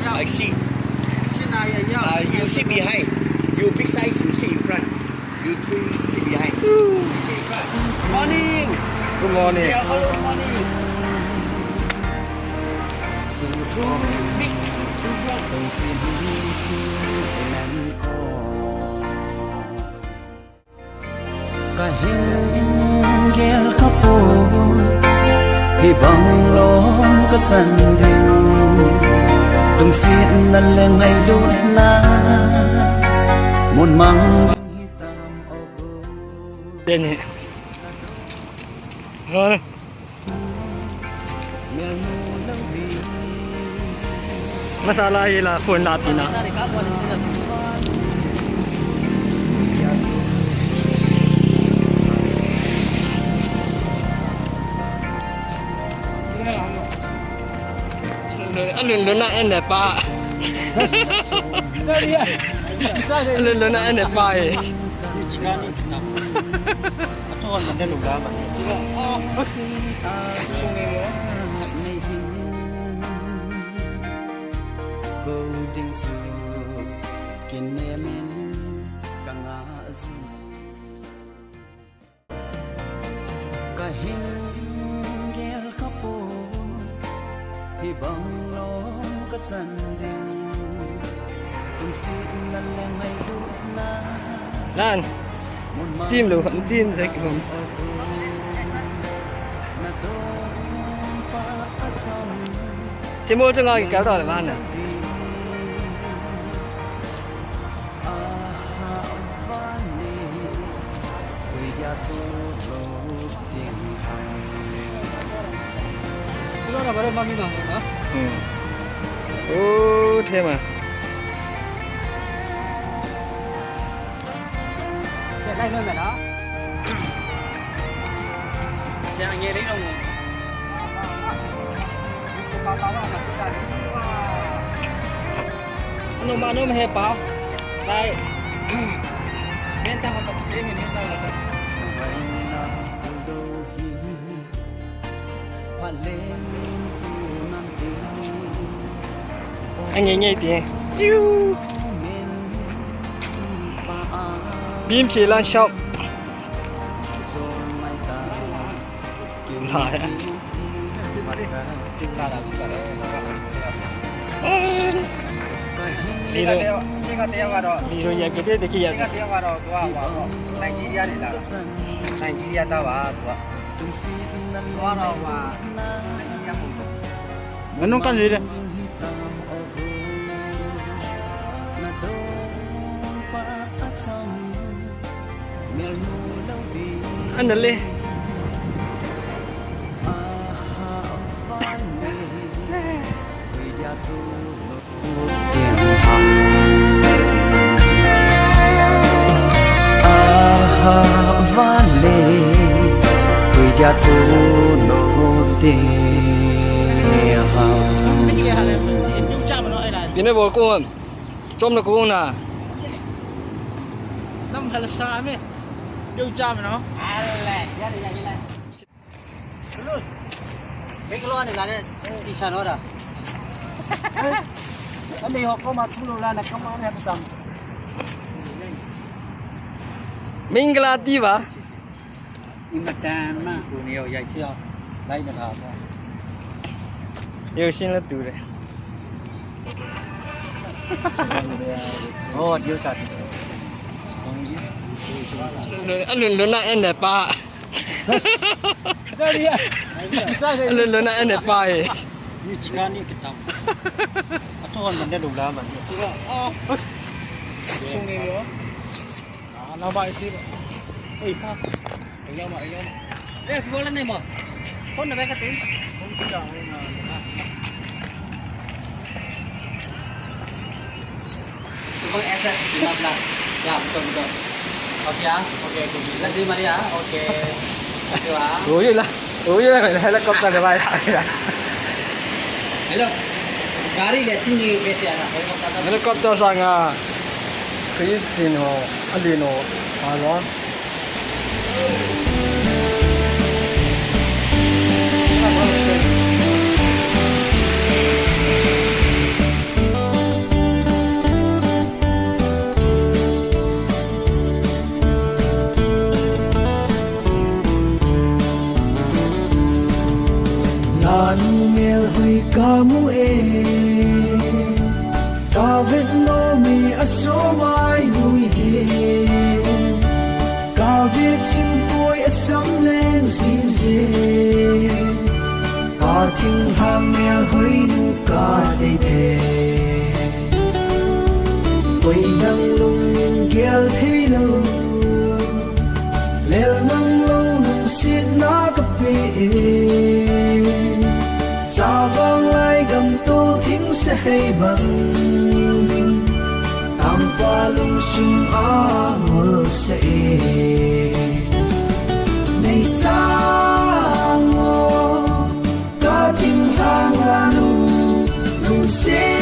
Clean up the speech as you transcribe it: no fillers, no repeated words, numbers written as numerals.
I see. You sit behind. You big size, you sit in front. You three sit behind. You sit in front. Morning. Good morning. Yeah, hello, morning. Big. ก็เห็นแก้วข้าวปูให้บังลมก็จันดิงต้องเสียนนั่นแหละไงดูนะมนมังยิ่งตามเอาบู Đây nè. Rồi. เมียนูลังดี Masalah ialah phone natin na. Alun na ene pa. Alun na ene pa eh. Bolding su kinemen kanga azi kahin gel kapo hibang lom katsan ding tung si nan lang ay du na Lan. Team lu, team like home. na do pa at som Chỉ mua cho ngồi kéo đỏ là ban à. Nó là vào đây mami nào hả? Ô thêm à. Để đây nơi mày đó. Sang nghe đấy không? Nó mà nó hề bảo. Đây. Bên ta hoạt động chế mình bên ta là tập. Anh nghe tiếng. Chiu. Bim chỉ lan shop. Lại. Video ya gede deki ya. Nigeria đi là. Nigeria tao à tua. Tua đâu mà. Anong kanji de? Ano le? Vale cuida tu no te Pina bol ko. Chom na ko na. Năm hay là xa mẹ. Điều tra mày nó. Ra đi này. Luôn. Cái lon này là đây đi xa nó rồi. Anh đi học có mà thu là này không ăn hay tầm. Minglati ba? Nhưng mà đàn mà cụ nhiều vậy chưa? Đây là hợp thôi. Yo xin là tu re. Ồ, điều sao thì Alun na ene pa. Đây đi. Alun na ene pa eh. Như chỉ có những cái tầm. Cho mình đã đủ lá mà. Không nghe nữa. Nó bay tiếp. Ê, pha. Anh nhau mà. Ê, vô lên này mà. Phone là bé cái tiếng. Không có chọn mà. Không em sẽ làm betul. Oke ya, oke. Lihat di mana ya? Oke. Oke lah. Ủa là phải helicopter để bay lại. Hello. Gari di sini biasa ada. Helicopter sang à. Cái gì nó anh đi nó à đó. đàn mèo hơi ca mu e ca vết no mi a số mai nuôi he ca vết chim tôi a sắm lên xin dê ca tiếng hàng mèo hơi nu ca đầy bề tôi đang lung nhìn ghel thấy lâu lel nang lâu nung xiết na cà phê sa vang lai gam tô thính sẽ hay bằng tam qua lung sum a mơ sẽ này sang ngô ca thính hàng la lung lung sẽ